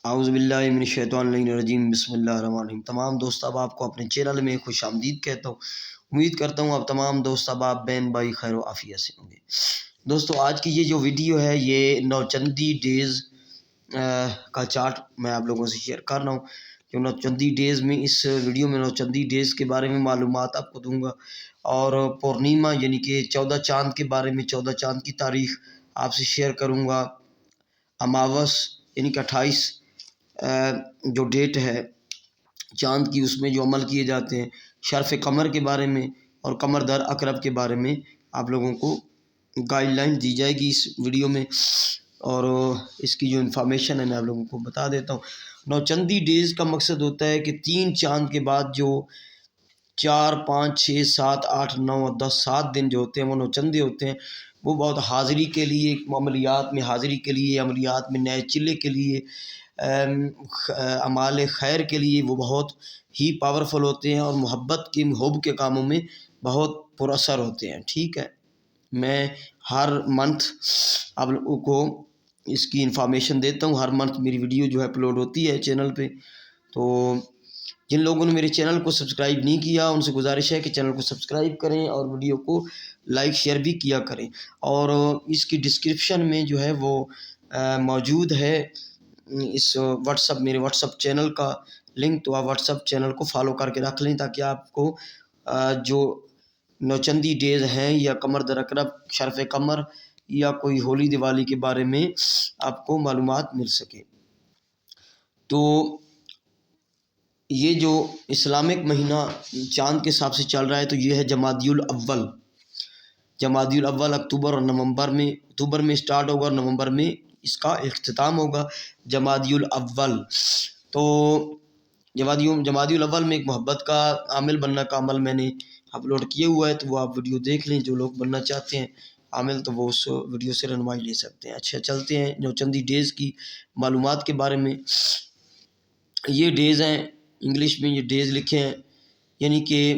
اعوذ باللہ من الشیطان الرجیم بسم اللہ الرحمن الرحیم۔ تمام دوست احباب کو اپنے چینل میں خوش آمدید کہتا ہوں۔ امید کرتا ہوں آپ تمام دوست احباب بہن بھائی خیر و عافیت سے ہوں گے۔ دوستو آج کی یہ جو ویڈیو ہے یہ نوچندی ڈیز کا چارٹ میں آپ لوگوں سے شیئر کر رہا ہوں۔ جو نوچندی ڈیز میں اس ویڈیو میں نوچندی ڈیز کے بارے میں معلومات آپ کو دوں گا، اور پورنیما یعنی کہ 14 چاند کے بارے میں 14 چاند کی تاریخ آپ سے شیئر کروں گا۔ اماوس یعنی کہ 28 جو ڈیٹ ہے چاند کی، اس میں جو عمل کیے جاتے ہیں، شرف قمر کے بارے میں اور قمر در عقرب کے بارے میں آپ لوگوں کو گائیڈ لائن دی جائے گی اس ویڈیو میں، اور اس کی جو انفارمیشن ہے میں آپ لوگوں کو بتا دیتا ہوں۔ نوچندی ڈیز کا مقصد ہوتا ہے کہ 3 چاند کے بعد جو 4 5 6 7 8 9 10 7 دن جو ہوتے ہیں وہ نوچندی ہوتے ہیں۔ وہ بہت حاضری کے لیے، عملیات میں حاضری کے لیے، عملیات میں نئے چلے کے لیے، اعمال خیر کے لیے وہ بہت ہی پاورفل ہوتے ہیں، اور محبت کے حب کے کاموں میں بہت پر اثر ہوتے ہیں۔ ٹھیک ہے، میں ہر منتھ آپ لوگوں کو اس کی انفارمیشن دیتا ہوں۔ ہر منتھ میری ویڈیو جو ہے اپلوڈ ہوتی ہے چینل پہ، تو جن لوگوں نے میرے چینل کو سبسکرائب نہیں کیا ان سے گزارش ہے کہ چینل کو سبسکرائب کریں اور ویڈیو کو لائک شیئر بھی کیا کریں، اور اس کی ڈسکرپشن میں جو ہے وہ موجود ہے اس میرے واٹس اپ چینل کا لنک، تو آپ واٹس اپ چینل کو فالو کر کے رکھ لیں تاکہ آپ کو جو نوچندی ڈیز ہیں یا قمر در عقرب، شرف قمر یا کوئی ہولی دیوالی کے بارے میں آپ کو معلومات مل سکے۔ تو یہ جو اسلامک مہینہ چاند کے حساب سے چل رہا ہے تو یہ ہے جمادی الاول۔ جمادی الاول اکتوبر میں سٹارٹ ہوگا اور نومبر میں اس کا اختتام ہوگا، جمادی الاول۔ تو جمادی الاول میں ایک محبت کا عامل بننا کا عمل میں نے اپلوڈ کیا ہوا ہے، تو وہ آپ ویڈیو دیکھ لیں۔ جو لوگ بننا چاہتے ہیں عامل تو وہ اس ویڈیو سے رہنمائی لے سکتے ہیں۔ اچھا، چلتے ہیں نوچندی ڈیز کی معلومات کے بارے میں۔ یہ ڈیز ہیں، انگلش میں یہ ڈیز لکھے ہیں، یعنی کہ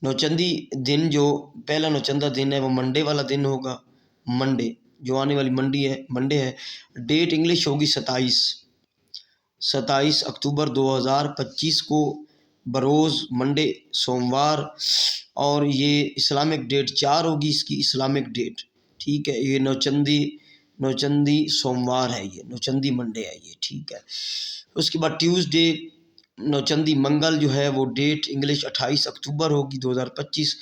نوچندی دن جو پہلا نوچندہ دن ہے وہ منڈے والا دن ہوگا۔ منڈے جو آنے والی منڈے ہے، ڈیٹ انگلش ہوگی 27 اکتوبر 2025 کو، بروز منڈے سوموار، اور یہ اسلامک ڈیٹ 4 ہوگی اس کی اسلامک ڈیٹ۔ ٹھیک ہے، یہ نوچندی سوموار ہے، یہ نوچندی منڈے ہے یہ۔ ٹھیک ہے، اس کے بعد ٹیوزڈے نوچندی منگل جو ہے وہ ڈیٹ انگلش 28 اکتوبر ہوگی 2025،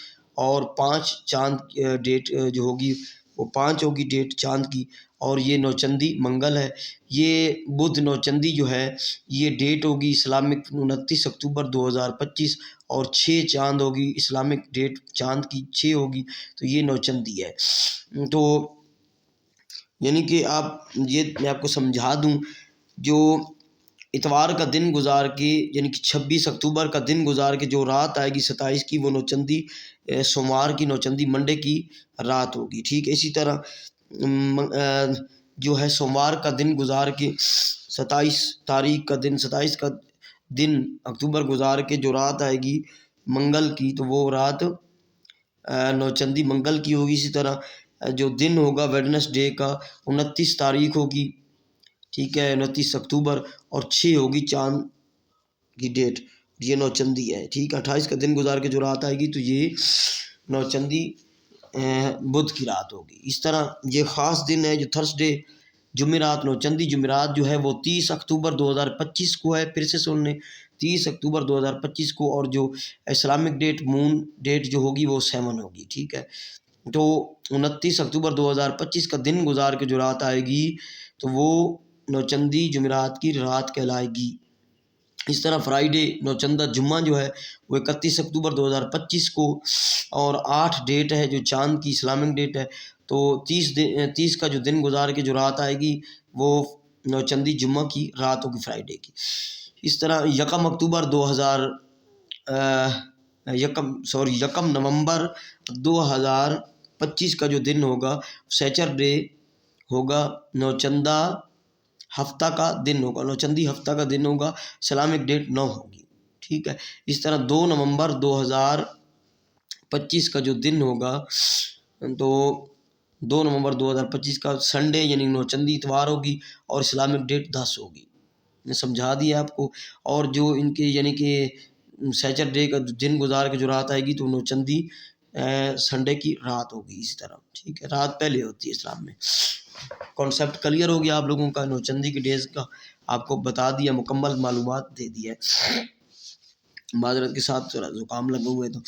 اور 5 چاند ڈیٹ جو ہوگی وہ 5 ہوگی ڈیٹ چاند کی، اور یہ نوچندی منگل ہے۔ یہ بدھ نوچندی جو ہے یہ ڈیٹ ہوگی اسلامک 29 اکتوبر 2025، اور 6 چاند ہوگی اسلامک ڈیٹ چاند کی 6 ہوگی، تو یہ نوچندی ہے۔ تو یعنی کہ میں آپ کو سمجھا دوں، جو اتوار کا دن گزار کے یعنی کہ 26 اکتوبر کا دن گزار کے جو رات آئے گی 27 کی، وہ نوچندی سوموار کی نوچندی منڈے کی رات ہوگی۔ ٹھیک ہے، اسی طرح جو ہے سوموار کا دن گزار کے 27 کا دن اکتوبر گزار کے جو رات آئے گی منگل کی، تو وہ رات نوچندی منگل کی ہوگی۔ اسی طرح جو دن ہوگا ویڈنسڈے کا 29 تاریخ ہوگی، ٹھیک ہے، 29 اکتوبر، اور 6 ہوگی چاند کی ڈیٹ، یہ نوچندی ہے۔ ٹھیک ہے، 28 کا دن گزار کے جو رات آئے گی تو یہ نوچندی بدھ کی رات ہوگی۔ اس طرح یہ خاص دن ہے جو تھرسڈے جمعرات، نوچندی جمعرات جو ہے وہ 30 اکتوبر 2025 کو ہے۔ پھر سے سن لیں، 30 اکتوبر 2025 کو، اور جو اسلامک ڈیٹ مون ڈیٹ جو ہوگی وہ 7 ہوگی۔ ٹھیک ہے، تو 29 اکتوبر 2025 کا دن گزار کے جو رات آئے گی تو وہ نوچندی جمعرات کی رات کہلائے گی۔ اس طرح فرائیڈے نوچندہ جمعہ جو ہے وہ 31 اکتوبر 2025 کو، اور 8 ڈیٹ ہے جو چاند کی اسلامک ڈیٹ ہے، تو 30 کا جو دن گزار کے جو رات آئے گی وہ نوچندی جمعہ کی رات ہوگی، فرائیڈے کی۔ اس طرح 1 نومبر 2025 کا جو دن ہوگا سیچرڈے ہوگا، نوچندہ ہفتہ کا دن ہوگا، نوچندی ہفتہ کا دن ہوگا، اسلامک ڈیٹ 9 ہوگی۔ ٹھیک ہے، اس طرح 2 نومبر 2025 کا جو دن ہوگا تو 2 نومبر 2025 کا سنڈے یعنی نوچندی اتوار ہوگی اور اسلامک ڈیٹ 10 ہوگی. میں سمجھا دیا آپ کو. اور جو ان کے یعنی کہ سیچرڈے کا دن گزار کے جو رات آئے گی تو نوچندی سنڈے کی رات ہوگی اسی طرح. ٹھیک ہے, رات پہلے ہوتی ہے اسلام میں. کانسیپٹ کلیئر ہو گیا آپ لوگوں کا. نوچندی کے ڈیز کا آپ کو بتا دیا, مکمل معلومات دے دیا ہے. معذرت کے ساتھ تھوڑا زکام لگے ہوئے. تو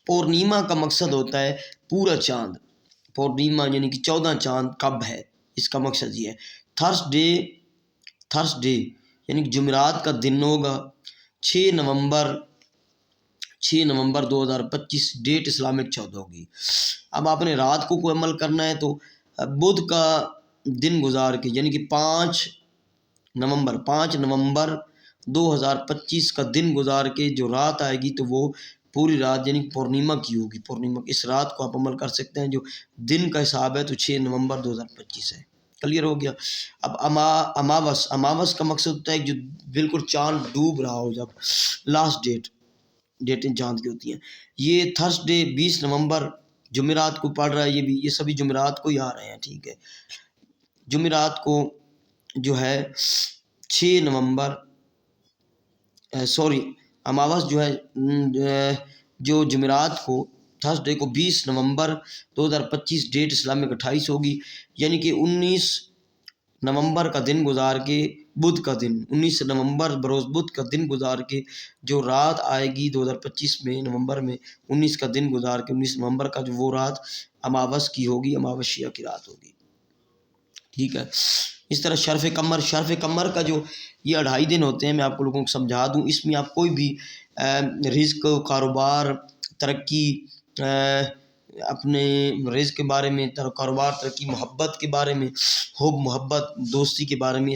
پورنیما کا مقصد ہوتا ہے پورا چاند. پورنیما یعنی کہ 14 چاند کب ہے, اس کا مقصد یہ ہے. تھرسڈے یعنی کہ جمعرات کا دن ہوگا 6 نومبر 2025. ڈیٹ اسلامک 14 ہوگی. اب آپ نے رات کو کوئی عمل کرنا ہے تو بدھ کا دن گزار کے یعنی کہ 5 نومبر 2025 کا دن گزار کے جو رات آئے گی تو وہ پوری رات یعنی پورنیما کی ہوگی. پورنیما اس رات کو آپ عمل کر سکتے ہیں. جو دن کا حساب ہے تو 6 نومبر 2025 ہے. کلیئر ہو گیا. اب اماوس کا مقصد ہوتا ہے جو بالکل چاند ڈوب رہا ہو, جب لاسٹ ڈیٹیں چاند کی ہوتی ہیں. یہ تھرسڈے 20 نومبر جمعرات کو پڑ رہا ہے. یہ سبھی جمعرات کو ہی آ رہے ہیں. ٹھیک ہے, جمعرات کو جو ہے 6 نومبر اماوس جو ہے جو جمعرات کو تھرسڈے کو 20 نومبر 2025 ڈیٹ اسلامک 28 ہوگی. یعنی کہ 19 نومبر کا دن گزار کے بدھ کا دن 19 نومبر بروز بدھ کا دن گزار کے جو رات آئے گی 2025 میں نومبر میں 19 کا دن گزار کے 19 نومبر کا جو وہ رات اماوس کی ہوگی, اماوسیہ کی رات ہوگی. ٹھیک ہے. اس طرح شرف قمر کا جو یہ 2.5 دن ہوتے ہیں, میں آپ کو لوگوں کو سمجھا دوں. اس میں آپ کوئی بھی رزق, کاروبار, ترقی, اپنے رزق کے بارے میں, کاروبار, ترقی, محبت کے بارے میں, محبت دوستی کے بارے میں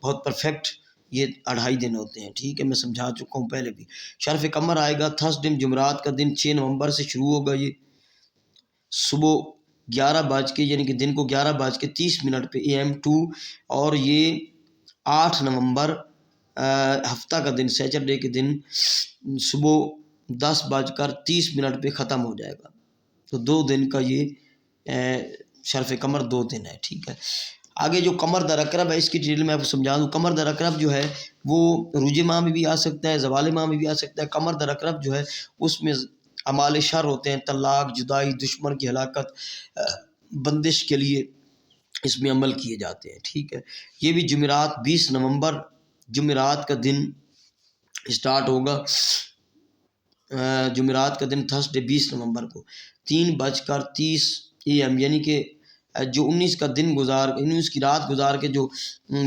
بہت پرفیکٹ یہ 2.5 دن ہوتے ہیں. ٹھیک ہے, میں سمجھا چکا ہوں پہلے بھی. شرف قمر آئے گا تھرسڈے جمعرات کا دن 6 نومبر سے شروع ہوگا. یہ صبح 11 بج کے یعنی کہ دن کو 11:30 پہ AM 2 اور یہ 8 نومبر ہفتہ کا دن سیچرڈے کے دن صبح 10:30 پہ ختم ہو جائے گا. تو 2 دن کا یہ شرف قمر 2 دن ہے. ٹھیک ہے. آگے جو قمر در اقرب ہے اس کی ڈیٹیل میں آپ کو سمجھا دوں. قمر در اقرب جو ہے وہ روج ماہ میں بھی آ سکتا ہے, زوال ماہ میں بھی آ سکتا ہے. قمر در اقرب جو ہے اس میں اعمال شر ہوتے ہیں, طلاق, جدائی, دشمن کی ہلاکت, بندش کے لیے اس میں عمل کیے جاتے ہیں. ٹھیک ہے. یہ بھی جمعرات 20 نومبر جمعرات کا دن اسٹارٹ ہوگا. جمعرات کا دن تھرسڈے 20 نومبر کو 3:30 AM یعنی کہ جو 19 کا دن 19 کی رات گزار کے جو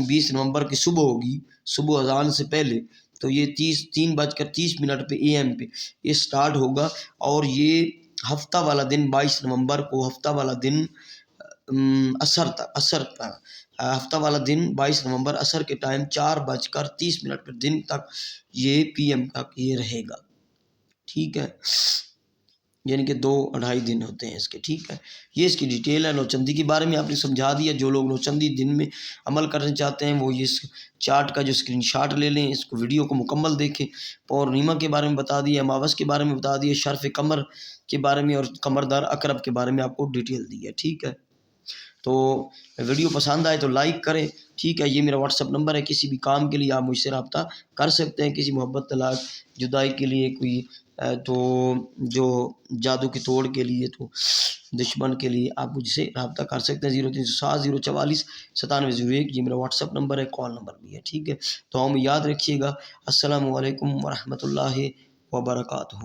20 نومبر کی صبح ہوگی, صبح اذان سے پہلے, تو یہ 3:30 پہ AM پہ یہ سٹارٹ ہوگا. اور یہ ہفتہ والا دن 22 نومبر کو ہفتہ والا دن ہفتہ والا دن 22 نومبر عصر کے ٹائم 4:30 پہ دن تک یہ PM تک یہ رہے گا. ٹھیک ہے. یعنی کہ 2-2.5 دن ہوتے ہیں اس کے. ٹھیک ہے. یہ اس کی ڈیٹیل ہے. نوچندی کے بارے میں آپ نے سمجھا دیا. جو لوگ نوچندی دن میں عمل کرنا چاہتے ہیں وہ اس چارٹ کا جو اسکرین شاٹ لے لیں, اس کو ویڈیو کو مکمل دیکھیں. پورنیما کے بارے میں بتا دیا, اماوس کے بارے میں بتا دیا, شرف قمر کے بارے میں اور قمر در اقرب کے بارے میں آپ کو ڈیٹیل دی ہے. ٹھیک ہے. تو ویڈیو پسند آئے تو لائک کریں. ٹھیک ہے. یہ میرا واٹس ایپ نمبر ہے. کسی بھی کام کے لیے آپ مجھ سے رابطہ کر سکتے ہیں. کسی محبت, طلاق, جدائی کے لیے, کوئی تو جو جادو کی توڑ کے لیے, تو دشمن کے لیے آپ مجھ سے رابطہ کر سکتے ہیں. 0307 044 9701 یہ میرا واٹس ایپ نمبر ہے, کال نمبر بھی ہے. ٹھیک ہے. تو ہم یاد رکھیے گا. السلام علیکم ورحمۃ اللہ وبرکاتہ.